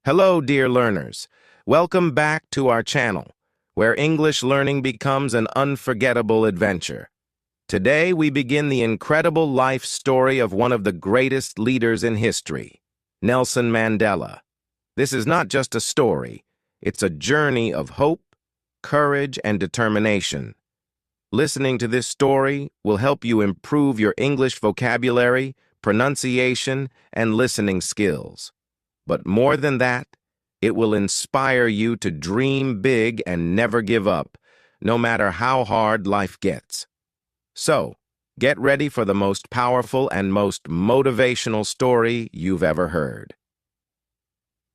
Hello, dear learners. Welcome back to our channel, where English learning becomes an unforgettable adventure. Today, we begin the incredible life story of one of the greatest leaders in history, Nelson Mandela. This is not just a story, it's a journey of hope, courage, and determination. Listening to this story will help you improve your English vocabulary, pronunciation, and listening skills. But more than that, it will inspire you to dream big and never give up, no matter how hard life gets. So, get ready for the most powerful and most motivational story you've ever heard.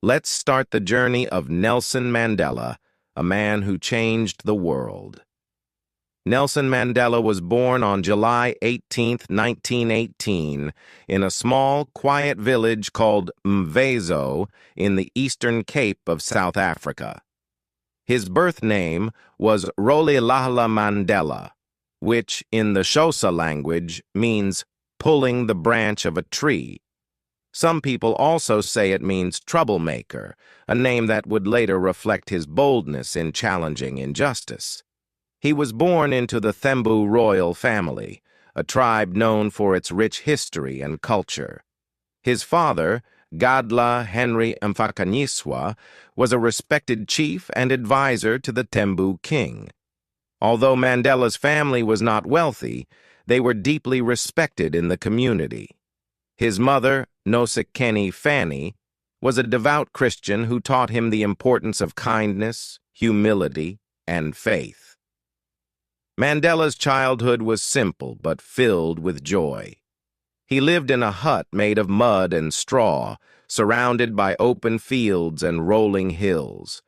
Let's start the journey of Nelson Mandela, a man who changed the world. Nelson Mandela was born on July 18, 1918, in a small, quiet village called Mvezo in the Eastern Cape of South Africa. His birth name was Rolihlahla Mandela, which, in the Xhosa language, means pulling the branch of a tree. Some people also say it means troublemaker, a name that would later reflect his boldness in challenging injustice. He was born into the Thembu royal family, a tribe known for its rich history and culture. His father, Gadla Henry Mfakanyiswa, was a respected chief and advisor to the Thembu king. Although Mandela's family was not wealthy, they were deeply respected in the community. His mother, Nosekeni Fanny, was a devout Christian who taught him the importance of kindness, humility, and faith. Mandela's childhood was simple but filled with joy. He lived in a hut made of mud and straw, surrounded by open fields and rolling hills.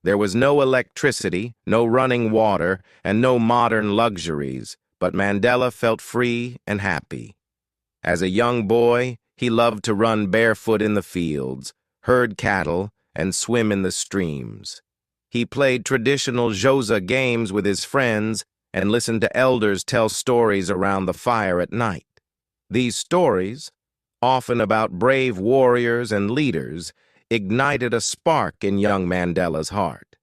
There was no electricity, no running water, and no modern luxuries, but Mandela felt free and happy. As a young boy, he loved to run barefoot in the fields, herd cattle, and swim in the streams. He played traditional Xhosa games with his friends and listened to elders tell stories around the fire at night. These stories, often about brave warriors and leaders, ignited a spark in young Mandela's heart.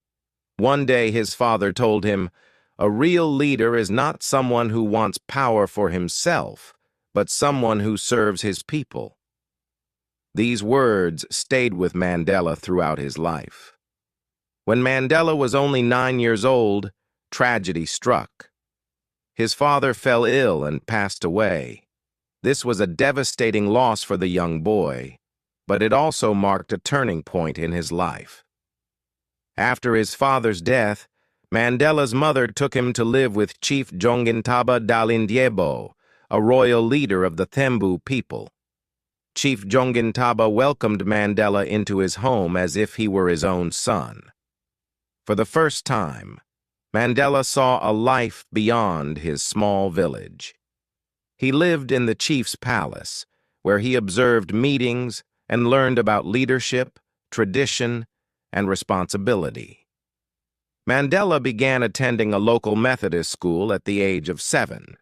One day his father told him, "A real leader is not someone who wants power for himself, but someone who serves his people." These words stayed with Mandela throughout his life. When Mandela was only 9 years old, tragedy struck. His father fell ill and passed away. This was a devastating loss for the young boy, but it also marked a turning point in his life. After his father's death, Mandela's mother took him to live with Chief Jongintaba Dalindyebo, a royal leader of the Thembu people. Chief Jongintaba welcomed Mandela into his home as if he were his own son. For the first time, Mandela saw a life beyond his small village. He lived in the chief's palace, where he observed meetings and learned about leadership, tradition, and responsibility. Mandela began attending a local Methodist school at the age of 7.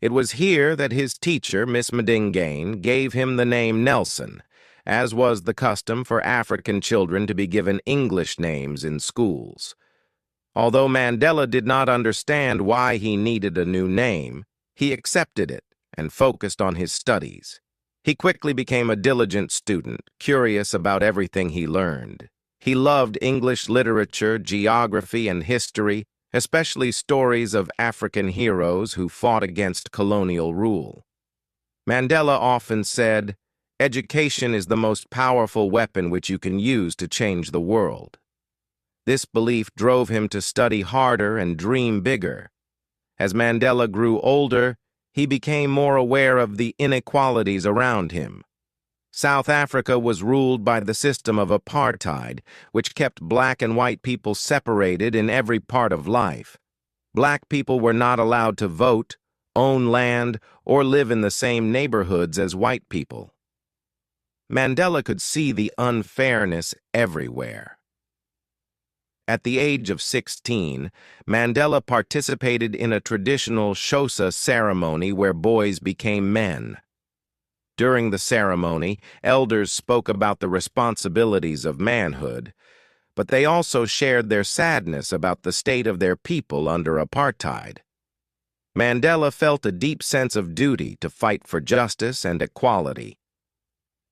It was here that his teacher, Miss Madingane, gave him the name Nelson, as was the custom for African children to be given English names in schools. Although Mandela did not understand why he needed a new name, he accepted it and focused on his studies. He quickly became a diligent student, curious about everything he learned. He loved English literature, geography, and history, especially stories of African heroes who fought against colonial rule. Mandela often said, "Education is the most powerful weapon which you can use to change the world." This belief drove him to study harder and dream bigger. As Mandela grew older, he became more aware of the inequalities around him. South Africa was ruled by the system of apartheid, which kept black and white people separated in every part of life. Black people were not allowed to vote, own land, or live in the same neighborhoods as white people. Mandela could see the unfairness everywhere. At the age of 16, Mandela participated in a traditional Xhosa ceremony where boys became men. During the ceremony, elders spoke about the responsibilities of manhood, but they also shared their sadness about the state of their people under apartheid. Mandela felt a deep sense of duty to fight for justice and equality.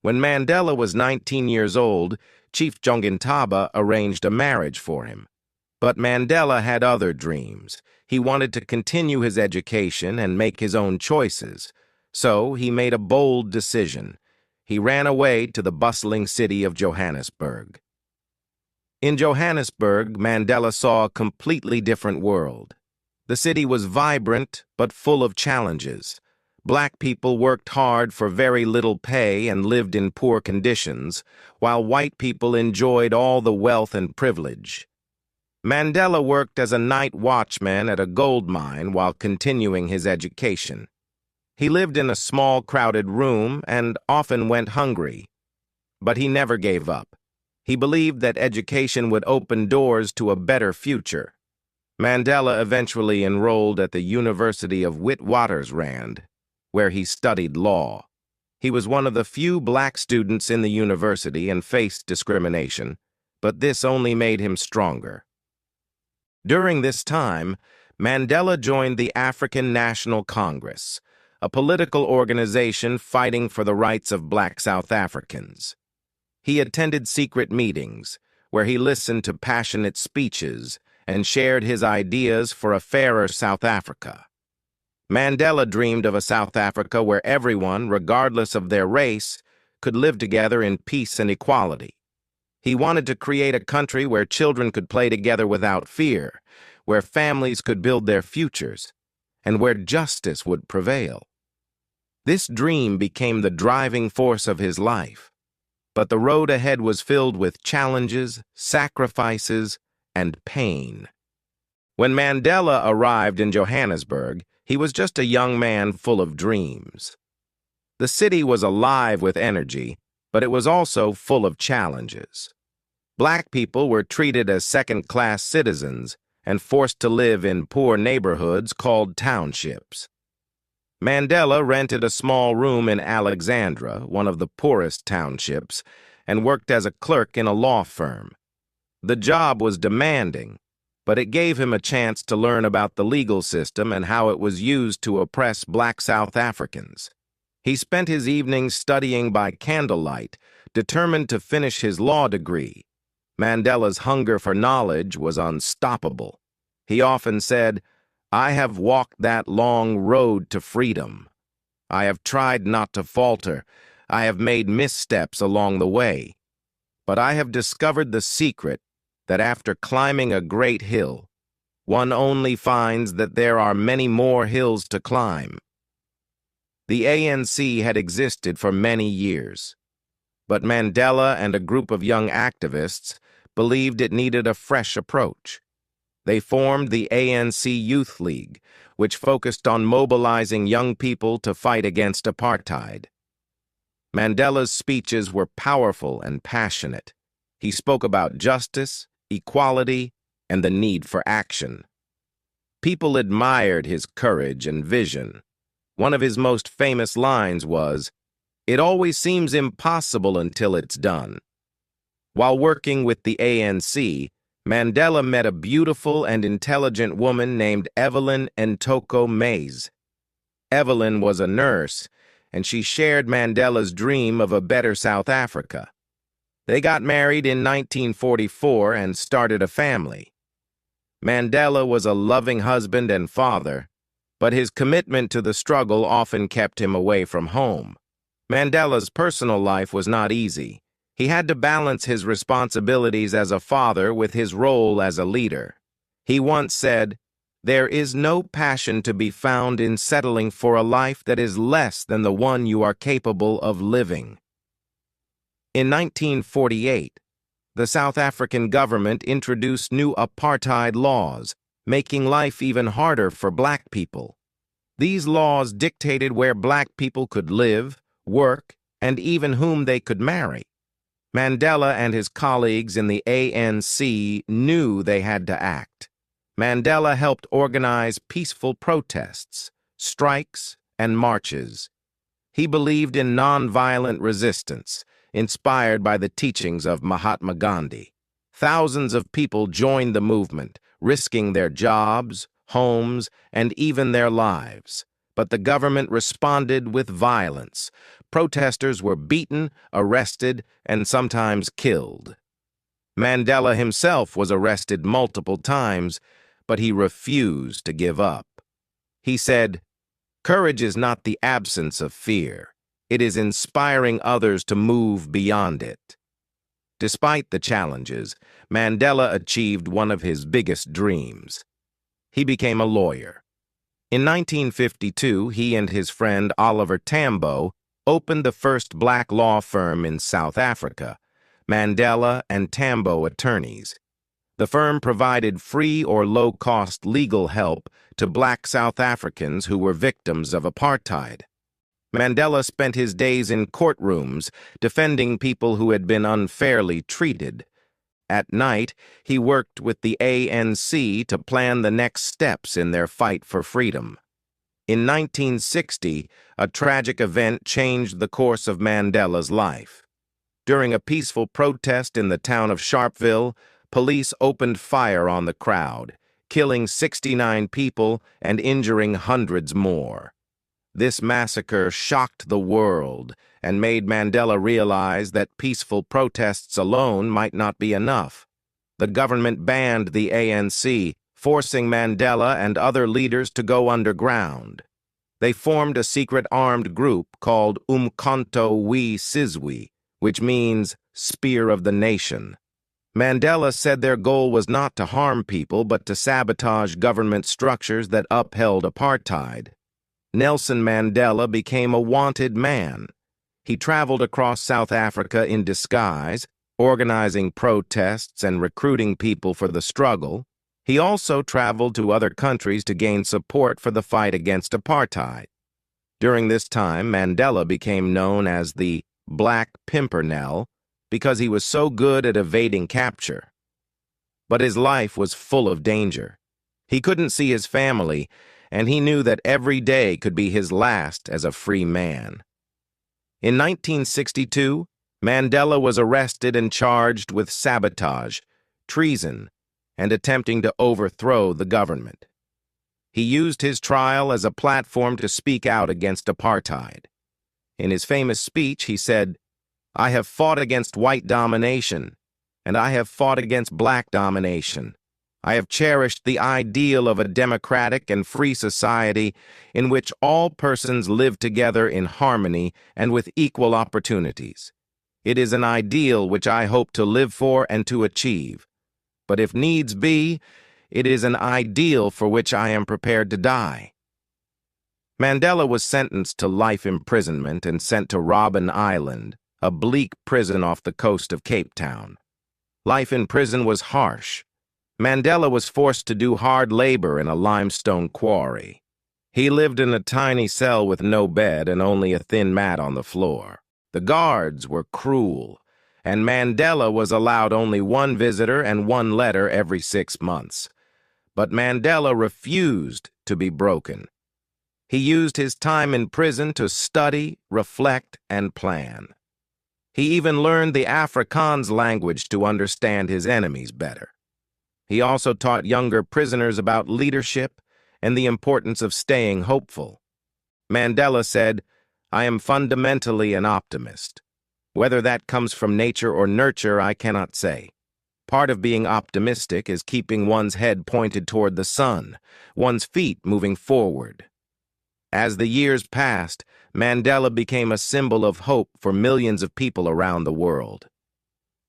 When Mandela was 19 years old, Chief Jongintaba arranged a marriage for him. But Mandela had other dreams. He wanted to continue his education and make his own choices. So he made a bold decision. He ran away to the bustling city of Johannesburg. In Johannesburg, Mandela saw a completely different world. The city was vibrant but full of challenges. Black people worked hard for very little pay and lived in poor conditions, while white people enjoyed all the wealth and privilege. Mandela worked as a night watchman at a gold mine while continuing his education. He lived in a small, crowded room and often went hungry. But he never gave up. He believed that education would open doors to a better future. Mandela eventually enrolled at the University of Witwatersrand, where he studied law. He was one of the few black students in the university and faced discrimination, but this only made him stronger. During this time, Mandela joined the African National Congress, a political organization fighting for the rights of black South Africans. He attended secret meetings, where he listened to passionate speeches and shared his ideas for a fairer South Africa. Mandela dreamed of a South Africa where everyone, regardless of their race, could live together in peace and equality. He wanted to create a country where children could play together without fear, where families could build their futures, and where justice would prevail. This dream became the driving force of his life, but the road ahead was filled with challenges, sacrifices, and pain. When Mandela arrived in Johannesburg, he was just a young man full of dreams. The city was alive with energy, but it was also full of challenges. Black people were treated as second-class citizens and forced to live in poor neighborhoods called townships. Mandela rented a small room in Alexandra, one of the poorest townships, and worked as a clerk in a law firm. The job was demanding, but it gave him a chance to learn about the legal system and how it was used to oppress black South Africans. He spent his evenings studying by candlelight, determined to finish his law degree. Mandela's hunger for knowledge was unstoppable. He often said, "I have walked that long road to freedom. I have tried not to falter. I have made missteps along the way. But I have discovered the secret that after climbing a great hill, one only finds that there are many more hills to climb." The ANC had existed for many years, but Mandela and a group of young activists believed it needed a fresh approach. They formed the ANC Youth League, which focused on mobilizing young people to fight against apartheid. Mandela's speeches were powerful and passionate. He spoke about justice, equality, and the need for action. People admired his courage and vision. One of his most famous lines was, "It always seems impossible until it's done." While working with the ANC, Mandela met a beautiful and intelligent woman named Evelyn Ntoko Mays. Evelyn was a nurse, and she shared Mandela's dream of a better South Africa. They got married in 1944 and started a family. Mandela was a loving husband and father, but his commitment to the struggle often kept him away from home. Mandela's personal life was not easy. He had to balance his responsibilities as a father with his role as a leader. He once said, "There is no passion to be found in settling for a life that is less than the one you are capable of living." In 1948, the South African government introduced new apartheid laws, making life even harder for black people. These laws dictated where black people could live, work, and even whom they could marry. Mandela and his colleagues in the ANC knew they had to act. Mandela helped organize peaceful protests, strikes, and marches. He believed in nonviolent resistance, inspired by the teachings of Mahatma Gandhi. Thousands of people joined the movement, risking their jobs, homes, and even their lives. But the government responded with violence. Protesters were beaten, arrested, and sometimes killed. Mandela himself was arrested multiple times, but he refused to give up. He said, "Courage is not the absence of fear. It is inspiring others to move beyond it." Despite the challenges, Mandela achieved one of his biggest dreams. He became a lawyer. In 1952, he and his friend Oliver Tambo opened the first black law firm in South Africa, Mandela and Tambo Attorneys. The firm provided free or low-cost legal help to black South Africans who were victims of apartheid. Mandela spent his days in courtrooms defending people who had been unfairly treated. At night, he worked with the ANC to plan the next steps in their fight for freedom. In 1960, a tragic event changed the course of Mandela's life. During a peaceful protest in the town of Sharpeville, police opened fire on the crowd, killing 69 people and injuring hundreds more. This massacre shocked the world and made Mandela realize that peaceful protests alone might not be enough. The government banned the ANC, forcing Mandela and other leaders to go underground. They formed a secret armed group called Umkhonto we Sizwe, which means Spear of the Nation. Mandela said their goal was not to harm people but to sabotage government structures that upheld apartheid. Nelson Mandela became a wanted man. He traveled across South Africa in disguise, organizing protests and recruiting people for the struggle. He also traveled to other countries to gain support for the fight against apartheid. During this time, Mandela became known as the Black Pimpernel because he was so good at evading capture. But his life was full of danger. He couldn't see his family, and he knew that every day could be his last as a free man. In 1962, Mandela was arrested and charged with sabotage, treason, and attempting to overthrow the government. He used his trial as a platform to speak out against apartheid. In his famous speech, he said, "I have fought against white domination, and I have fought against black domination. I have cherished the ideal of a democratic and free society in which all persons live together in harmony and with equal opportunities. It is an ideal which I hope to live for and to achieve. But if needs be, it is an ideal for which I am prepared to die." Mandela was sentenced to life imprisonment and sent to Robben Island, a bleak prison off the coast of Cape Town. Life in prison was harsh. Mandela was forced to do hard labor in a limestone quarry. He lived in a tiny cell with no bed and only a thin mat on the floor. The guards were cruel, and Mandela was allowed only one visitor and one letter every 6 months. But Mandela refused to be broken. He used his time in prison to study, reflect, and plan. He even learned the Afrikaans language to understand his enemies better. He also taught younger prisoners about leadership and the importance of staying hopeful. Mandela said, "I am fundamentally an optimist. Whether that comes from nature or nurture, I cannot say. Part of being optimistic is keeping one's head pointed toward the sun, one's feet moving forward." As the years passed, Mandela became a symbol of hope for millions of people around the world.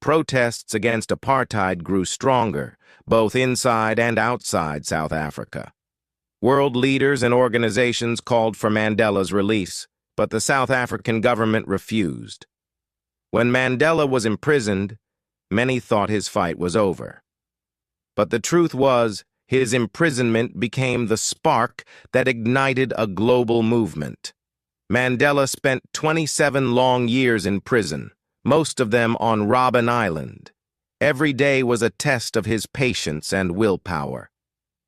Protests against apartheid grew stronger, both inside and outside South Africa. World leaders and organizations called for Mandela's release, but the South African government refused. When Mandela was imprisoned, many thought his fight was over. But the truth was, his imprisonment became the spark that ignited a global movement. Mandela spent 27 long years in prison, most of them on Robben Island. Every day was a test of his patience and willpower.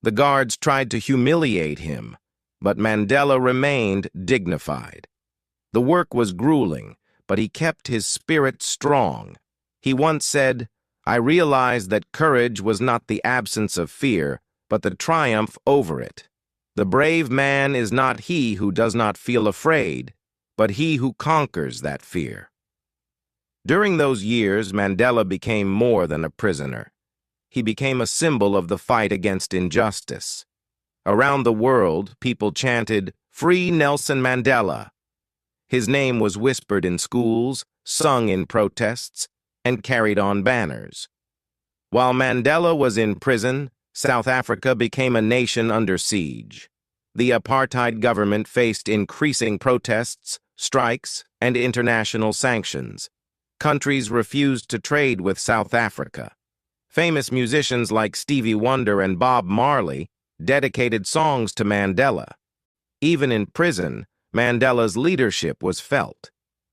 The guards tried to humiliate him, but Mandela remained dignified. The work was grueling, but he kept his spirit strong. He once said, "I realized that courage was not the absence of fear, but the triumph over it. The brave man is not he who does not feel afraid, but he who conquers that fear." During those years, Mandela became more than a prisoner. He became a symbol of the fight against injustice. Around the world, people chanted, "Free Nelson Mandela." His name was whispered in schools, sung in protests, and carried on banners. While Mandela was in prison, South Africa became a nation under siege. The apartheid government faced increasing protests, strikes, and international sanctions. Countries refused to trade with South Africa. Famous musicians like Stevie Wonder and Bob Marley dedicated songs to Mandela. Even in prison, Mandela's leadership was felt.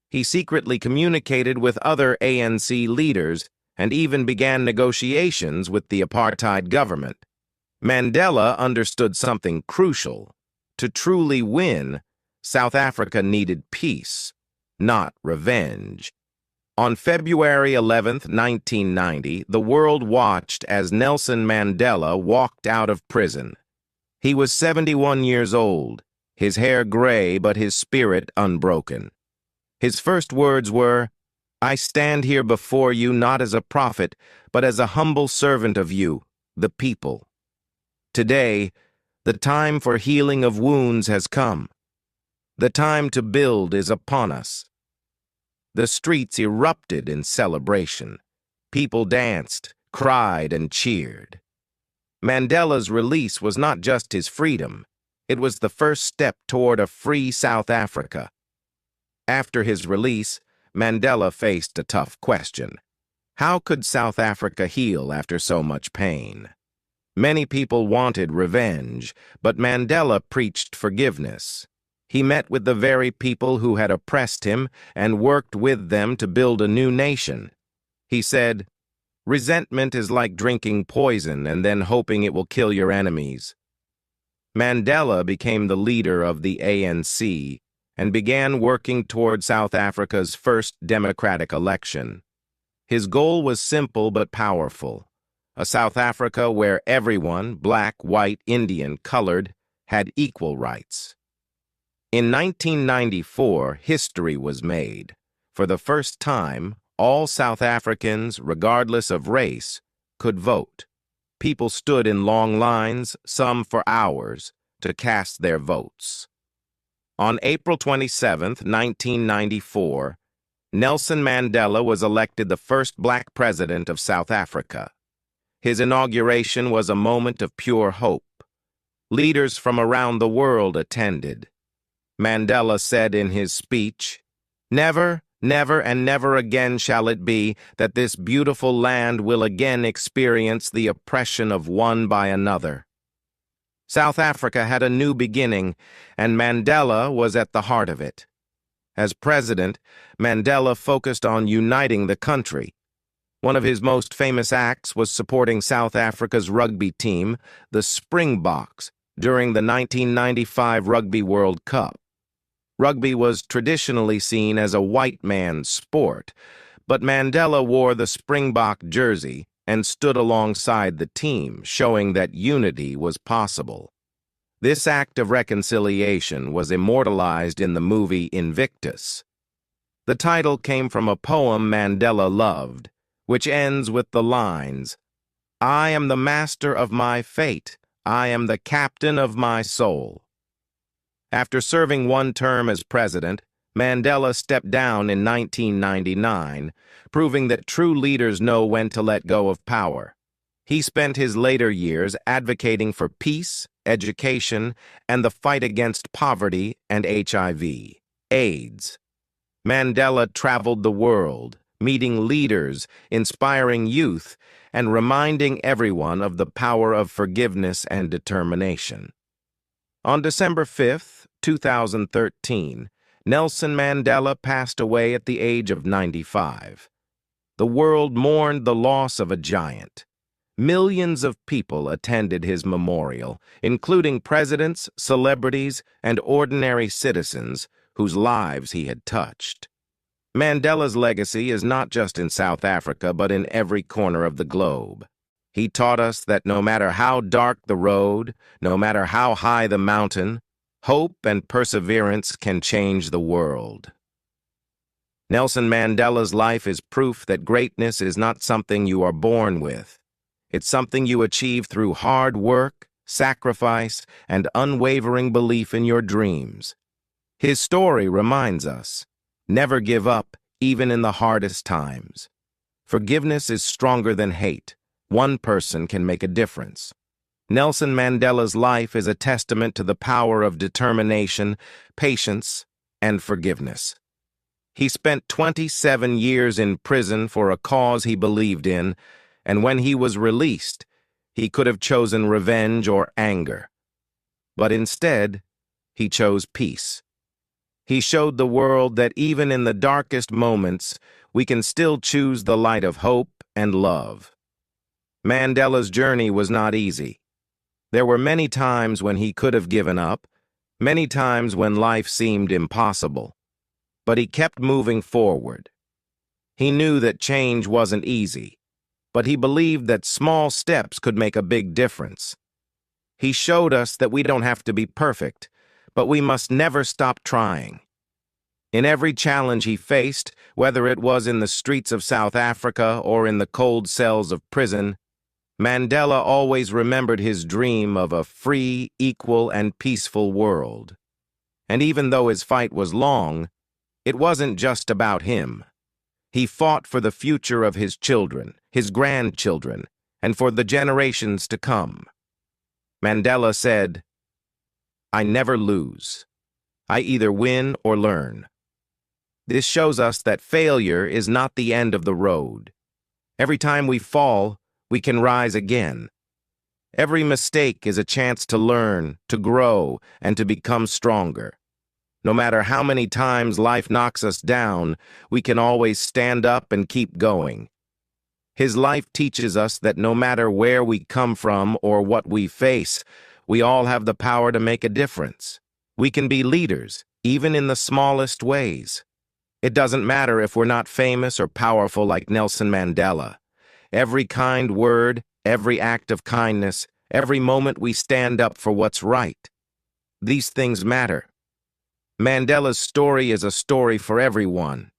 He secretly communicated with other ANC leaders and even began negotiations with the apartheid government. Mandela understood something crucial. To truly win, South Africa needed peace, not revenge. On February 11, 1990, the world watched as Nelson Mandela walked out of prison. He was 71 years old, his hair gray but his spirit unbroken. His first words were, "I stand here before you not as a prophet, but as a humble servant of you, the people." Today, the time for healing of wounds has come. The time to build is upon us. The streets erupted in celebration. People danced, cried, and cheered. Mandela's release was not just his freedom. It was the first step toward a free South Africa. After his release, Mandela faced a tough question. How could South Africa heal after so much pain? Many people wanted revenge, but Mandela preached forgiveness. He met with the very people who had oppressed him and worked with them to build a new nation. He said, "Resentment is like drinking poison and then hoping it will kill your enemies." Mandela became the leader of the ANC and began working toward South Africa's first democratic election. His goal was simple but powerful: a South Africa where everyone, black, white, Indian, colored, had equal rights. In 1994, history was made. For the first time, all South Africans, regardless of race, could vote. People stood in long lines, some for hours, to cast their votes. On April 27, 1994, Nelson Mandela was elected the first black president of South Africa. His inauguration was a moment of pure hope. Leaders from around the world attended. Mandela said in his speech, "Never, never, and never again shall it be that this beautiful land will again experience the oppression of one by another." South Africa had a new beginning, and Mandela was at the heart of it. As president, Mandela focused on uniting the country. One of his most famous acts was supporting South Africa's rugby team, the Springboks, during the 1995 Rugby World Cup. Rugby was traditionally seen as a white man's sport, but Mandela wore the Springbok jersey and stood alongside the team, showing that unity was possible. This act of reconciliation was immortalized in the movie Invictus. The title came from a poem Mandela loved, which ends with the lines, "I am the master of my fate. I am the captain of my soul." After serving one term as president, Mandela stepped down in 1999, proving that true leaders know when to let go of power. He spent his later years advocating for peace, education, and the fight against poverty and HIV, AIDS. Mandela traveled the world, meeting leaders, inspiring youth, and reminding everyone of the power of forgiveness and determination. On December 5, 2013, Nelson Mandela passed away at the age of 95. The world mourned the loss of a giant. Millions of people attended his memorial, including presidents, celebrities, and ordinary citizens whose lives he had touched. Mandela's legacy is not just in South Africa, but in every corner of the globe. He taught us that no matter how dark the road, no matter how high the mountain, hope and perseverance can change the world. Nelson Mandela's life is proof that greatness is not something you are born with. It's something you achieve through hard work, sacrifice, and unwavering belief in your dreams. His story reminds us, never give up, even in the hardest times. Forgiveness is stronger than hate. One person can make a difference. Nelson Mandela's life is a testament to the power of determination, patience, and forgiveness. He spent 27 years in prison for a cause he believed in, and when he was released, he could have chosen revenge or anger. But instead, he chose peace. He showed the world that even in the darkest moments, we can still choose the light of hope and love. Mandela's journey was not easy. There were many times when he could have given up, many times when life seemed impossible. But he kept moving forward. He knew that change wasn't easy, but he believed that small steps could make a big difference. He showed us that we don't have to be perfect, but we must never stop trying. In every challenge he faced, whether it was in the streets of South Africa or in the cold cells of prison, Mandela always remembered his dream of a free, equal, and peaceful world. And even though his fight was long, it wasn't just about him. He fought for the future of his children, his grandchildren, and for the generations to come. Mandela said, "I never lose. I either win or learn." This shows us that failure is not the end of the road. Every time we fall, we can rise again. Every mistake is a chance to learn, to grow, and to become stronger. No matter how many times life knocks us down, we can always stand up and keep going. His life teaches us that no matter where we come from or what we face, we all have the power to make a difference. We can be leaders, even in the smallest ways. It doesn't matter if we're not famous or powerful like Nelson Mandela. Every kind word, every act of kindness, every moment we stand up for what's right. These things matter. Mandela's story is a story for everyone.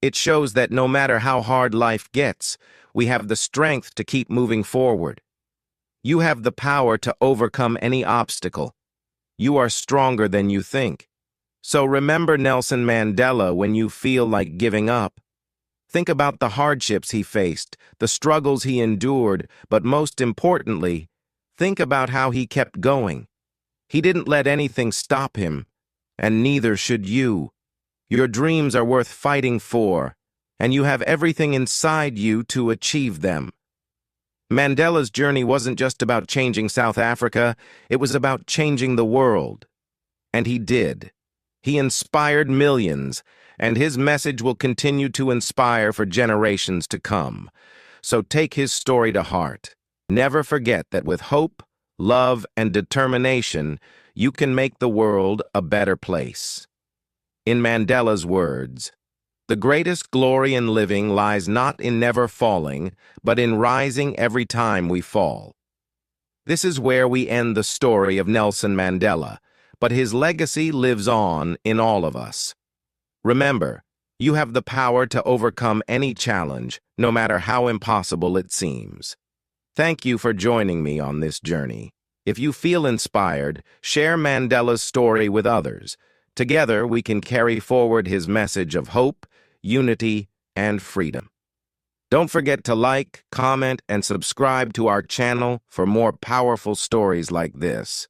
It shows that no matter how hard life gets, we have the strength to keep moving forward. You have the power to overcome any obstacle. You are stronger than you think. So remember Nelson Mandela when you feel like giving up. Think about the hardships he faced, the struggles he endured, but most importantly, think about how he kept going. He didn't let anything stop him. And neither should you. Your dreams are worth fighting for, and you have everything inside you to achieve them. Mandela's journey wasn't just about changing South Africa, it was about changing the world. And he did. He inspired millions, and his message will continue to inspire for generations to come. So take his story to heart. Never forget that with hope, love, and determination, you can make the world a better place. In Mandela's words, "The greatest glory in living lies not in never falling, but in rising every time we fall." This is where we end the story of Nelson Mandela, but his legacy lives on in all of us. Remember, you have the power to overcome any challenge, no matter how impossible it seems. Thank you for joining me on this journey. If you feel inspired, share Mandela's story with others. Together, we can carry forward his message of hope, unity, and freedom. Don't forget to like, comment, and subscribe to our channel for more powerful stories like this.